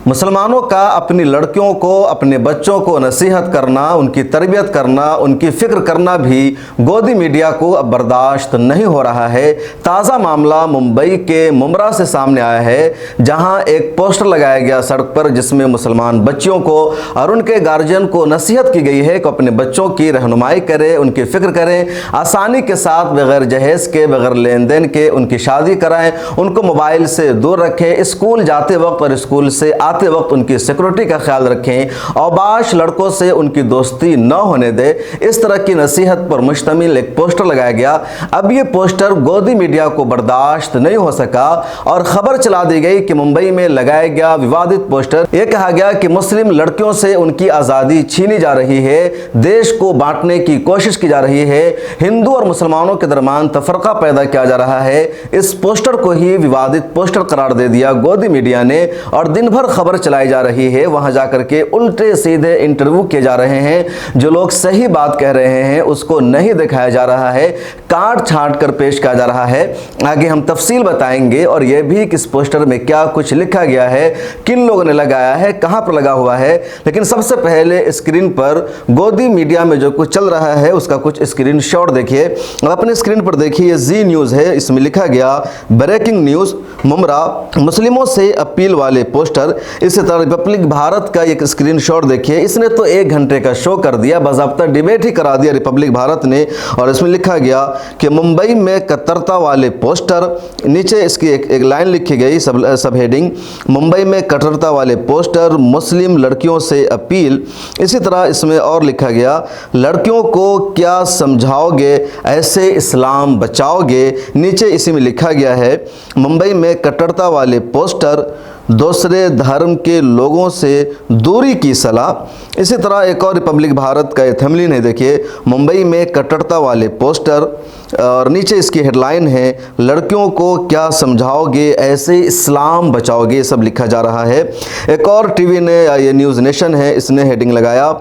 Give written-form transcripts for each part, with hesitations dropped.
मुसलमानों का अपनी लड़कियों को, अपने बच्चों को नसीहत करना, उनकी तरबियत करना, उनकी फ़िक्र करना भी गोदी मीडिया को अब बर्दाश्त नहीं हो रहा है। ताज़ा मामला मुंबई के मुमरा से सामने आया है, जहां एक पोस्टर लगाया गया सड़क पर, जिसमें मुसलमान बच्चियों को और उनके गार्जियन को नसीहत की गई है कि अपने बच्चों की रहनुमाई करें, उनकी फ़िक्र करें, आसानी के साथ बग़ैर जहेज़ के, बग़ैर लेन देन के उनकी शादी कराएँ, उनको मोबाइल से दूर रखें, स्कूल जाते वक्त और स्कूल से आते वक्त उनकी सिक्योरिटी का ख्याल रखें, औबाश लड़कों से उनकी दोस्ती न होने दे। इस तरह की नसीहत पर मुश्तमिल एक पोस्टर लगाया गया। अब ये पोस्टर गोदी मीडिया को बर्दाश्त नहीं हो सका और खबर चला दी गई कि मुंबई में लगाया गया विवादित पोस्टर। यह कहा गया कि मुस्लिम लड़कियों से उनकी आज़ादी छीनी जा रही है, देश को बांटने की कोशिश की जा रही है, हिंदू और मुसलमानों के दरमियान तफरका पैदा किया जा रहा है। इस पोस्टर को ही विवादित पोस्टर करार दे दिया गोदी मीडिया ने और दिन भर खबर चलाई जा रही है। वहां जाकर के उल्टे सीधे इंटरव्यू किए जा रहे हैं, जो लोग सही बात कह रहे हैं उसको नहीं दिखाया जा रहा है, काट छांट कर पेश किया जा रहा है। आगे हम तफसील बताएंगे और यह भी कि इस पोस्टर में क्या कुछ लिखा गया है, किन लोगों ने लगाया है, कहां पर लगा हुआ है। लेकिन सबसे पहले स्क्रीन पर गोदी मीडिया में जो कुछ चल रहा है उसका कुछ स्क्रीन शॉट देखिए। अपने स्क्रीन पर देखिए, जी न्यूज़ है, इसमें लिखा गया ब्रेकिंग न्यूज़, मुमरा मुस्लिमों से अपील वाले पोस्टर। इसी तरह रिपब्लिक भारत का एक स्क्रीनशॉट देखिए, इसने तो 1 घंटे का शो कर दिया, बाज़ाब्ता डिबेट ही करा दिया रिपब्लिक भारत ने। और इसमें लिखा गया कि मुंबई में कट्टरता वाले पोस्टर, नीचे इसकी एक लाइन लिखी गई, सब हेडिंग, मुंबई में कट्टरता वाले पोस्टर, मुस्लिम लड़कियों से अपील। इसी तरह इसमें और लिखा गया, लड़कियों को क्या समझाओगे, ऐसे इस्लाम बचाओगे। नीचे इसी में लिखा गया है, मुंबई में कट्टरता वाले पोस्टर, दूसरे धर्म के लोगों से दूरी की सलाह। इसी तरह एक और रिपब्लिक भारत का थंबनेल है, देखिए, मुंबई में कट्टरता वाले पोस्टर और नीचे इसकी हेडलाइन है, लड़कियों को क्या समझाओगे, ऐसे इस्लाम बचाओगे, सब लिखा जा रहा है। एक और टीवी ने, ये न्यूज़ नेशन है, इसने हेडिंग लगाया,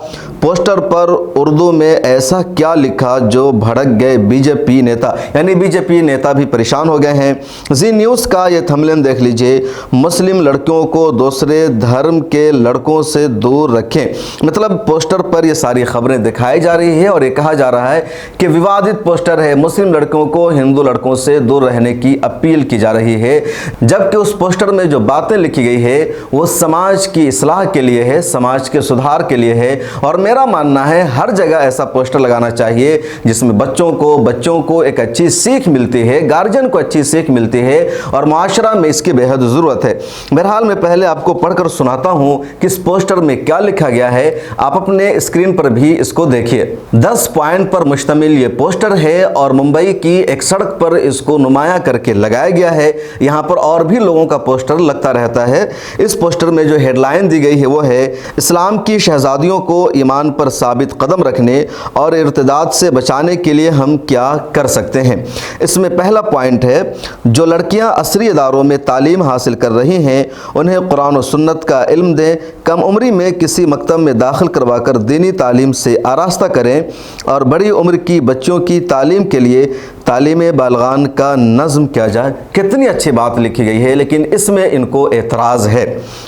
पोस्टर पर उर्दू में ऐसा क्या लिखा जो भड़क गए बीजेपी नेता, यानी बीजेपी नेता भी परेशान हो गए हैं। जी न्यूज़ का ये थंबनेल देख लीजिए, मुस्लिम लड़कियों को दूसरे धर्म के लड़कों से दूर रखें। मतलब पोस्टर पर ये सारी खबरें दिखाई जा रही है और ये कहा जा रहा है कि विवादित पोस्टर है, मुस्लिम लड़कों को हिंदू लड़कों से दूर रहने की अपील की जा रही है, जबकि उस पोस्टर में जो बातें लिखी गई है वो समाज की इस्लाह के लिए है, समाज के सुधार के लिए है। और मेरा मानना है हर जगह ऐसा पोस्टर लगाना चाहिए जिसमें बच्चों को एक अच्छी सीख मिलती है, गार्जियन को अच्छी सीख मिलती है और माशरा में इसकी बेहद ज़रूरत है। बहरहाल मैं पहले आपको पढ़कर सुनाता हूं कि इस पोस्टर में क्या लिखा गया है, आप अपने स्क्रीन पर भी इसको देखिए। 10 पॉइंट पर मुश्तमिल ये पोस्टर है और मुंबई की एक सड़क पर इसको नुमाया करके लगाया गया है। यहाँ पर और भी लोगों का पोस्टर लगता रहता है। इस पोस्टर में जो हेडलाइन दी गई है वो है, इस्लाम की शहजादियों को ईमान पर साबित कदम रखने और इर्तिदाद से बचाने के लिए हम क्या कर सकते हैं। इसमें पहला पॉइंट है, जो लड़कियां असरी इदारों में तालीम हासिल कर रही हैं उन्हें कुरान और सुन्नत का इल्म दें, कम उम्री में किसी मकतब में दाखिल करवाकर दीनी तालीम से आरास्ता करें और बड़ी उम्र की बच्चों की तालीम के लिए तालीम बालगान का नज़्म किया जाए। कितनी अच्छी बात लिखी गई है, लेकिन इसमें इनको एतराज़ है।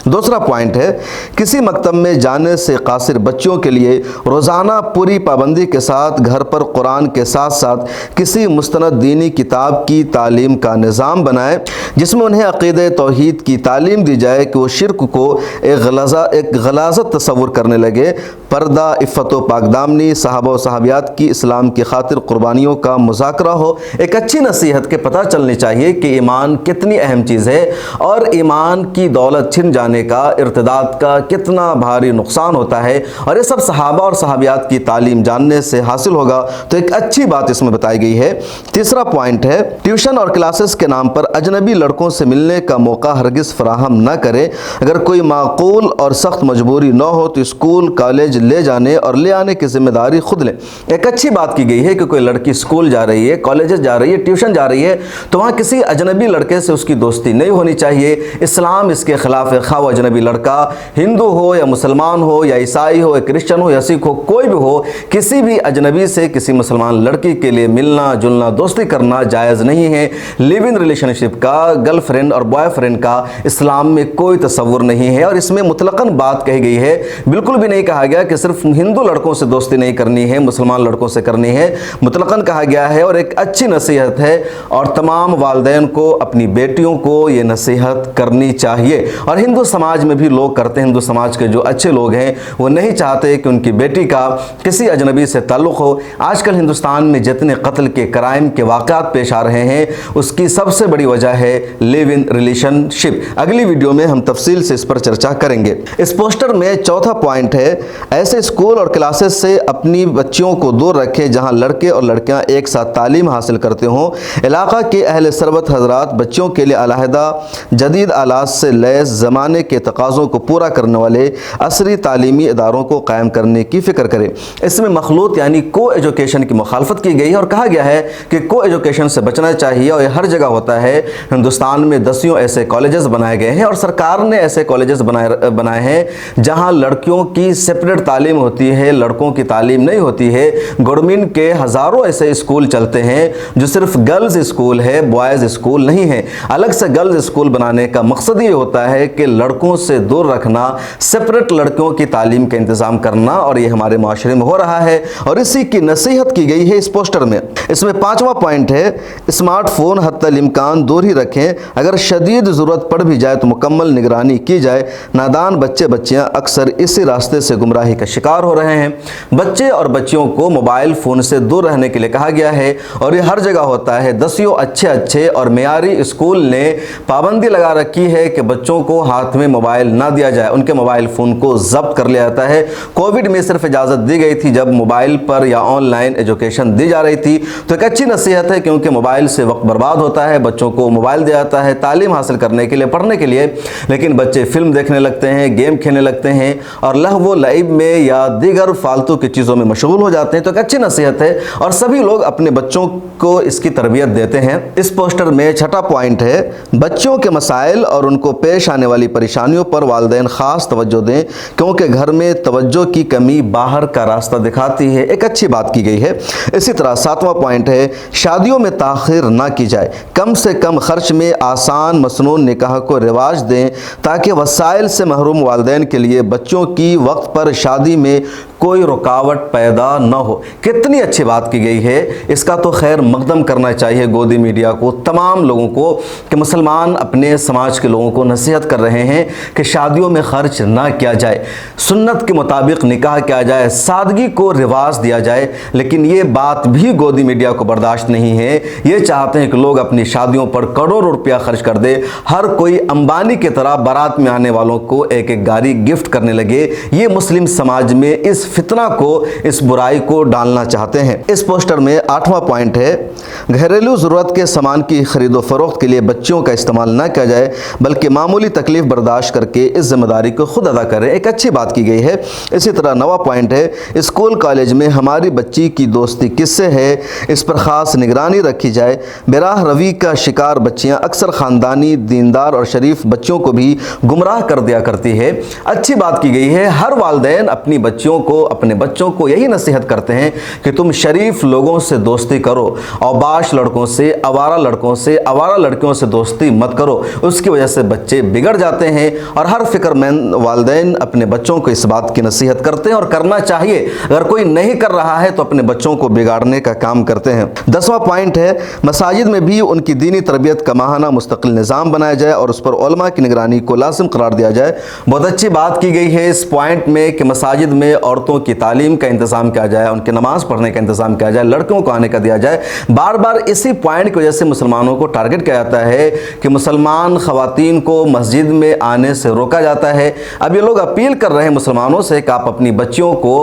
दूसरा पॉइंट है, किसी मकतब में जाने से कासिर बच्चों के लिए रोज़ाना पूरी पाबंदी के साथ घर पर कुरान के साथ साथ किसी मुस्तनद दीनी किताब की तालीम का निज़ाम बनाए, जिसमें उन्हें अक़ीदे तौहीद की तालीम दी जाए कि वो शिर्क को एक गलाज़त तस्वुर करने लगे, पर्दा, इफ़्फ़त व पाकदामनी, सहाबा व सहाबियात की इस्लाम की खातिर कुर्बानियों का मुज़ाकरा हो। एक अच्छी नसीहत के पता चलनी चाहिए कि ईमान कितनी अहम चीज़ है और ईमान की दौलत छिन जाने का, इर्तिदाद का कितना भारी नुकसान होता है, और ये सब सहाबा और सहाबियात की तालीम जानने से हासिल होगा। तो एक अच्छी बात इसमें बताई गई है। तीसरा पॉइंट है, ट्यूशन और क्लासेस के नाम पर अजनबी लड़कों से मिलने का मौका हरगिज़ फराहम न करें। अगर कोई माकूल और सख्त मजबूरी न हो तो स्कूल कॉलेज ले जाने और ले आने की जिम्मेदारी खुद लें। एक अच्छी बात की गई है कि कोई लड़की स्कूल जा रही है, कॉलेजेस जा रही है, ट्यूशन जा रही है, तो वहाँ किसी अजनबी लड़के से उसकी दोस्ती नहीं होनी चाहिए। इस्लाम इसके खिलाफ है। खा वो अजनबी लड़का हिंदू हो या मुसलमान हो या ईसाई हो या क्रिश्चियन हो या सिख हो, कोई भी हो, किसी भी अजनबी से किसी मुसलमान लड़की के लिए मिलना जुलना दोस्ती करना जायज़ नहीं है। लिव इन रिलेशनशिप का, गर्लफ्रेंड और बॉयफ्रेंड का इस्लाम में कोई तस्वुर नहीं है और इसमें मुतलकन बात कही गई है। बिल्कुल भी नहीं कहा गया कि सिर्फ हिंदू लड़कों से दोस्ती नहीं करनी है, मुसलमान लड़कों से करनी है, मुतलकन कहा गया है। और एक अच्छी नसीहत है और तमाम वालिदैन को अपनी बेटियों को ये नसीहत करनी चाहिए। और हिंदू समाज में भी लोग करते हैं, हिंदू समाज के जो अच्छे लोग हैं वो नहीं चाहते कि उनकी बेटी का किसी अजनबी से ताल्लुक़ हो। आजकल हिंदुस्तान में जितने कत्ल के क्राइम के वाक़यात पेश आ रहे हैं उसकी सबसे बड़ी वजह है लिव इन रिलेशनशिप। अगली वीडियो में हम तफसील से इस पर चर्चा करेंगे। इस पोस्टर में चौथा पॉइंट है, ऐसे स्कूल और क्लासेस से अपनी बच्चियों को दूर रखें जहां लड़के और लड़कियां एक साथ तालीम हासिल करते हों। इलाका के अहले सरबत हजरात बच्चों के लिए अलहदा जदीद आलात से लैस ज़माने के तकाज़ों को पूरा करने वाले असरी तालीमी इदारों को कायम करने की फ़िक्र करें। इसमें मखलूत यानी को एजुकेशन की मुखालफत की गई है और कहा गया है कि को एजुकेशन से बचना चाहिए और यह हर जगह होता है। हिंदुस्तान में दसियों ऐसे कॉलेजेस बनाए गए हैं और सरकार ने ऐसे कॉलेजेस बनाए हैं जहां लड़कियों की सेपरेट तालीम होती है, लड़कों की तालीम नहीं होती है। गवर्नमेंट के हज़ारों ऐसे स्कूल चलते हैं जो सिर्फ गर्ल्स स्कूल है, बॉयज़ स्कूल नहीं है। अलग से गर्ल्स स्कूल बनाने का मकसद ये होता है कि लड़कों से दूर रखना, सेपरेट लड़कियों की तालीम का इंतज़ाम करना, और ये हमारे माशरे में हो रहा है और इसी की नसीहत की गई है इस पोस्टर में। इसमें पांचवा पॉइंट है, स्मार्टफोन हत्तल इम्कान दूर ही रखें, अगर शदीद ज़रूरत पड़ भी जाए तो मुकम्मल निगरानी की जाए। नादान बच्चे बच्चियां अक्सर इसी रास्ते से गुमराही का शिकार हो रहे हैं। बच्चे और बच्चियों को मोबाइल फ़ोन से दूर रहने के लिए कहा गया है और ये हर जगह होता है। दसियों अच्छे और मेयारी स्कूल ने पाबंदी लगा रखी है कि बच्चों को हाथ में मोबाइल ना दिया जाए, उनके मोबाइल फ़ोन को जब्त कर लिया जाता है। कोविड में सिर्फ इजाज़त दी गई थी जब मोबाइल पर या ऑनलाइन एजुकेशन दी जा रही थी, तो एक अच्छी नसीहत है क्योंकि मोबाइल से वक्त बर्बाद होता है। बच्चों को मोबाइल दिया जाता है तालीम हासिल करने के लिए, पढ़ने के लिए, लेकिन बच्चे फिल्म देखने लगते हैं, गेम खेलने लगते हैं और लहवो लाइब में या दीगर फालतू की चीज़ों में मशगूल हो जाते हैं। तो एक अच्छी नसीहत है और सभी लोग अपने बच्चों को इसकी तरबियत देते हैं। इस पोस्टर में छठा पॉइंट है, बच्चों के मसाइल और उनको पेश आने वाली परेशानियों पर वालिदैन ख़ास तवज्जो दें क्योंकि घर में तवज्जो की कमी बाहर का रास्ता दिखाती है। एक अच्छी बात की गई है। इसी तरह सातवां पॉइंट है, शादियों में ताख़ीर ना की जाए, कम से कम खर्च में आसान मसनून निकाह को रिवाज दें ताकि वसाइल से महरूम वालिदैन के लिए बच्चों की वक्त पर शादी में कोई रुकावट पैदा न हो। कितनी अच्छी बात की गई है। इसका तो खैर मकदम करना चाहिए गोदी मीडिया को, तमाम लोगों को, कि मुसलमान अपने समाज के लोगों को नसीहत कर रहे हैं कि शादियों में खर्च ना किया जाए, सुन्नत के मुताबिक निकाह किया जाए, सादगी को रिवाज दिया जाए। लेकिन ये बात भी गोदी मीडिया को बर्दाश्त नहीं है। ये चाहते हैं कि लोग अपनी शादियों पर करोड़ों रुपया खर्च कर दे, हर कोई अंबानी की तरह बारात में आने वालों को एक एक गाड़ी गिफ्ट करने लगे। ये मुस्लिम समाज में इस फितना को, इस बुराई को डालना चाहते हैं। इस पोस्टर में आठवां पॉइंट है, घरेलू ज़रूरत के सामान की खरीदो फरोख्त के लिए बच्चियों का इस्तेमाल न किया जाए बल्कि मामूली तकलीफ बर्दाश्त करके इस जिम्मेदारी को खुद अदा करें। एक अच्छी बात की गई है। इसी तरह नवा पॉइंट है, स्कूल कॉलेज में हमारी बच्ची की दोस्ती किससे है इस पर ख़ास निगरानी रखी जाए। बेराह रवी का शिकार बच्चियाँ अक्सर ख़ानदानी, दीनदार और शरीफ बच्चों को भी गुमराह कर दिया करती है। अच्छी बात की गई है। हर वालिदैन अपनी बच्चियों को, अपने बच्चों को यही नसीहत करते हैं कि तुम शरीफ लोगों से दोस्ती करो, औबाश लड़कों से, आवारा लड़कों से, आवारा लड़कियों से दोस्ती मत करो। उसकी वजह से बच्चे बिगड़ जाते हैं और हर फिक्रमंद वालिदैन अपने बच्चों को इस बात की नसीहत करते हैं और करना चाहिए। अगर कोई नहीं कर रहा है तो अपने बच्चों को बिगाड़ने का काम करते हैं। 10वां पॉइंट है, मसाजिद में भी उनकी दीनी तरबियत का माहाना मुस्तकिल निज़ाम बनाया जाए और उस पर उलमा की निगरानी को लाजिम करार दिया जाए। बहुत अच्छी बात की गई है इस पॉइंट में कि मसाजिद में औरतों की तालीम का इंतज़ाम किया जाए, उनके नमाज पढ़ने का इंतज़ाम किया जाए, लड़कियों को आने का दिया जाए। बार बार इसी पॉइंट की वजह से मुसलमानों को टारगेट किया जाता है कि मुसलमान ख़वातीन को मस्जिद में आने से रोका जाता है। अब ये लोग अपील कर रहे हैं मुसलमानों से कि आप अपनी बच्चियों को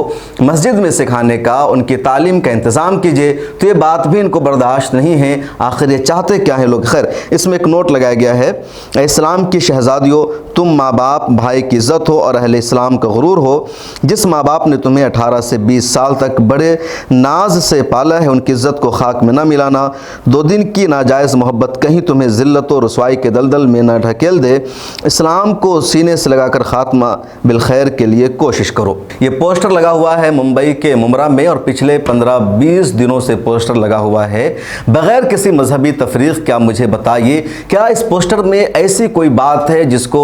मस्जिद में सिखाने का, उनकी तालीम का इंतज़ाम कीजिए। तो ये बात भी इनको बर्दाश्त नहीं है। आखिर ये चाहते क्या हैं लोग। खैर, इसमें एक नोट लगाया गया है, इस्लाम की शहजादियों, तुम माँ बाप भाई की इज़्ज़त हो और अहले इस्लाम का गुरूर हो। जिस माँ बाप ने तुम्हें 18 से 20 साल तक बड़े नाज से पाला है, उनकी इज़्ज़त को खाक में ना मिलाना। 2 दिन की नाजायज़ मोहब्बत कहीं तुम्हें ज़िल्लत और रुसवाई के दलदल में ना ढकेल दे। इस्लाम को सीने से लगाकर ख़ात्मा बिलखैर के लिए कोशिश करो। ये पोस्टर लगा हुआ है मुंबई के मुमरा में और पिछले 15-20 दिनों से पोस्टर लगा हुआ है बग़ैर किसी मजहबी तफरीक। क्या मुझे बताइए, क्या इस पोस्टर में ऐसी कोई बात है जिसको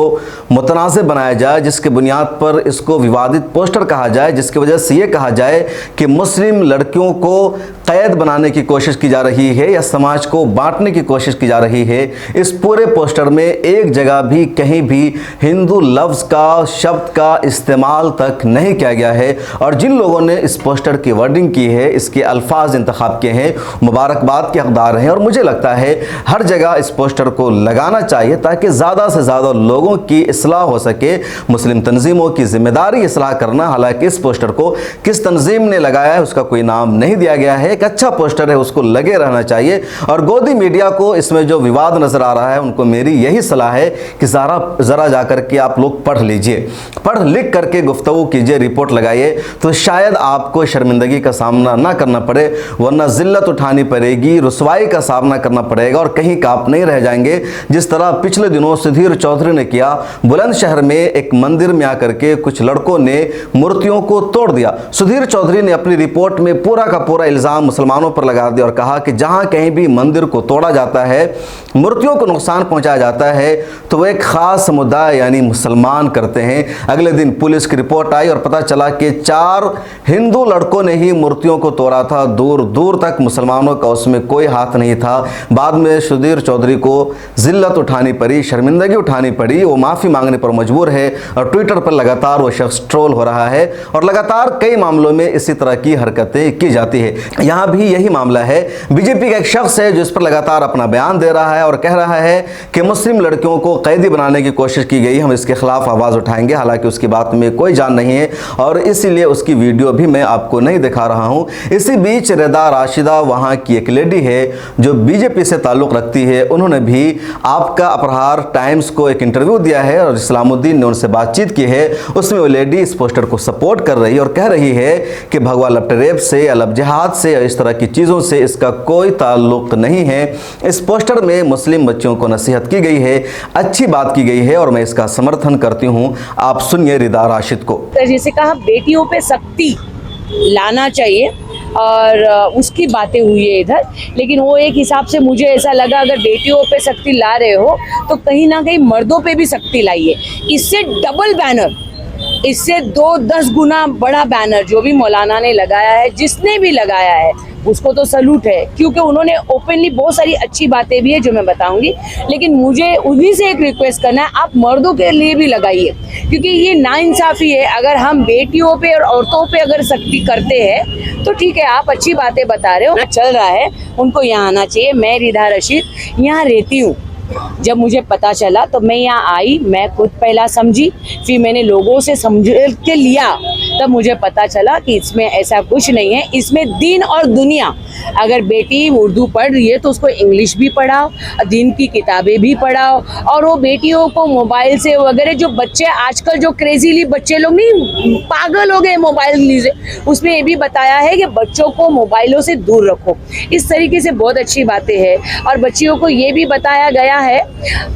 मुतनाज़ बनाया जाए, जिसके बुनियाद पर इसको विवादित पोस्टर कहा जाए, जिसकी वजह से ये कहा जाए कि मुस्लिम लड़कियों को कैद बनाने की कोशिश की जा रही है या समाज को बांटने की कोशिश की जा रही है? इस पूरे पोस्टर में एक जगह भी कहीं भी हिंदू लफ्ज़ का, शब्द का इस्तेमाल तक नहीं किया गया है। और जिन लोगों ने इस पोस्टर की वर्डिंग की है, इसके अल्फाज इंतखाब किए हैं, मुबारकबाद के हकदार हैं। और मुझे लगता है हर जगह इस पोस्टर को लगाना चाहिए ताकि ज़्यादा से ज़्यादा लोगों की इस्लाह हो सके। मुस्लिम तंजीमों की जिम्मेदारी इस्लाह करना। हालांकि इस पोस्टर को किस तंजीम ने लगाया है उसका कोई नाम नहीं दिया गया है। एक अच्छा पोस्टर है, उसको लगे रहना चाहिए। और गोदी मीडिया को इसमें जो विवाद नज़र आ रहा है, उनको मेरी यही सलाह है कि ज़रा जाकर के आप लोग पढ़ लीजिए, पढ़ लिख करके गुफ्तगू कीजिए, रिपोर्ट लगाइए, तो शायद आपको शर्मिंदगी का सामना ना करना पड़े, वरना ज़िल्लत उठानी पड़ेगी, रुसवाई का सामना करना पड़ेगा और कहीं काप नहीं रह जाएंगे। जिस तरह पिछले दिनों सुधीर चौधरी ने किया, बुलंदशहर में एक मंदिर में आकर के कुछ लड़कों ने मूर्तियों को तोड़ दिया। सुधीर चौधरी ने अपनी रिपोर्ट में पूरा का पूरा इल्ज़ाम मुसलमानों पर लगा दिया और कहा कि जहां कहीं भी मंदिर को तोड़ा जाता है, मूर्तियों को नुकसान पहुंचाया जाता है, तो वह एक ख़ास समुदाय यानी मुसलमान करते हैं। अगले दिन पुलिस की रिपोर्ट आई और पता चला कि 4 हिंदू लड़कों ने ही मूर्तियों को तोड़ा था। दूर दूर तक मुसलमानों का उसमें कोई हाथ नहीं था। बाद में सुधीर चौधरी को ज़िल्लत उठानी पड़ी, शर्मिंदगी उठानी पड़ी, वो माफ़ी मांगने पर मजबूर है और ट्विटर पर लगातार वो शख्स ट्रोल हो रहा है और लगातार कई मामलों में इसी तरह की हरकतें की जाती है। यहाँ भी यही मामला है। बीजेपी का एक शख्स है जो इस पर लगातार अपना बयान दे रहा है और कह रहा है कि मुस्लिम लड़कियों को कैदी बनाने की कोशिश की गई, हम इसके खिलाफ आवाज़ उठाएंगे। हालांकि उसकी बात में कोई जान नहीं है और इसीलिए उसकी वीडियो भी मैं आपको नहीं दिखा रहा हूँ। इसी बीच रेदा राशिदा वहाँ की एक लेडी है जो बीजेपी से ताल्लुक़ रखती है, उन्होंने भी आपका अपरार टाइम्स को एक इंटरव्यू दिया है और इस्लामुद्दीन ने उनसे बातचीत की है। उसमें वो लेडी इस पोस्टर को सपोर्ट कर रही है और कह रही है कि भगवा लपटरेब से या लब जिहाद से या इस तरह की चीज़ों से इसका कोई ताल्लुक़ नहीं है। इस पोस्टर में मुस्लिम बच्चों को नसीहत की गई है, अच्छी बात की गई है और मैं इसका समर्थन करती हूँ। आप सुनिए रिदा राशिद को। जैसे कहा बेटियों पे सख्ती लाना चाहिए और उसकी बातें हुई है इधर, लेकिन वो एक हिसाब से मुझे ऐसा लगा अगर बेटियों पे सख्ती ला रहे हो तो कहीं ना कहीं मर्दों पे भी सख्ती लाइए। इससे डबल बैनर, इससे 2-10 गुना बड़ा बैनर जो भी मौलाना ने लगाया है, जिसने भी लगाया है उसको तो सलूट है, क्योंकि उन्होंने ओपनली बहुत सारी अच्छी बातें भी है जो मैं बताऊंगी। लेकिन मुझे उन्हीं से एक रिक्वेस्ट करना है, आप मर्दों के लिए भी लगाइए, क्योंकि ये नाइंसाफ़ी है। अगर हम बेटियों पे और औरतों पे अगर सख्ती करते हैं तो ठीक है, आप अच्छी बातें बता रहे हो, चल रहा है, उनको यहाँ आना चाहिए। मैं रिदा रशीद यहाँ रहती हूँ। जब मुझे पता चला तो मैं यहाँ आई, मैं खुद पहला समझी, फिर मैंने लोगों से समझ के लिया, तब मुझे पता चला कि इसमें ऐसा कुछ नहीं है। इसमें दीन और दुनिया, अगर बेटी उर्दू पढ़ रही है तो उसको इंग्लिश भी पढ़ाओ, दीन की किताबें भी पढ़ाओ। और वो बेटियों को मोबाइल से वगैरह, जो बच्चे आजकल जो क्रेजीली बच्चे लोग नहीं पागल हो गए मोबाइल से, उसमें ये भी बताया है कि बच्चों को मोबाइलों से दूर रखो। इस तरीके से बहुत अच्छी बातें हैं। और बच्चियों को ये भी बताया गया है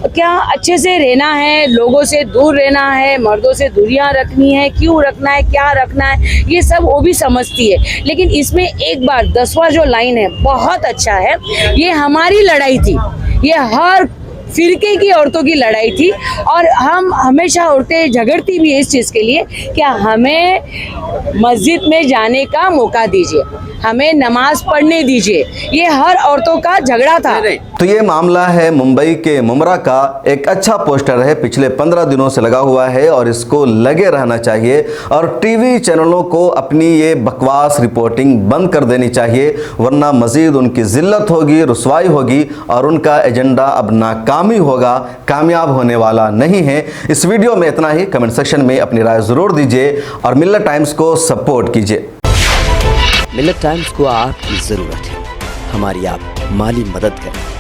क्या अच्छे से रहना है, लोगों से दूर रहना है, मर्दों से दूरियां रखनी है, क्यों रखना है, क्या रखना है, ये सब वो भी समझती है। लेकिन इसमें एक बार 10वां जो लाइन है बहुत अच्छा है। ये हमारी लड़ाई थी, ये हर फिरके की औरतों की लड़ाई थी और हम हमेशा औरतें झगड़ती भी है इस चीज़ के लिए, क्या हमें मस्जिद में जाने का मौका दीजिए, हमें नमाज पढ़ने दीजिए। ये हर औरतों का झगड़ा था। तो ये मामला है मुंबई के मुमरा का। एक अच्छा पोस्टर है, पिछले 15 दिनों से लगा हुआ है और इसको लगे रहना चाहिए। और टीवी चैनलों को अपनी ये बकवास रिपोर्टिंग बंद कर देनी चाहिए, वरना मजीद उनकी जिल्लत होगी, रुसवाई होगी और उनका एजेंडा अब नाकामी होगा, कामयाब होने वाला नहीं है। इस वीडियो में इतना ही। कमेंट सेक्शन में अपनी राय ज़रूर दीजिए और मिल्लत टाइम्स को सपोर्ट कीजिए। मिल्लत टाइम्स को आपकी ज़रूरत है, हमारी आप माली मदद करें।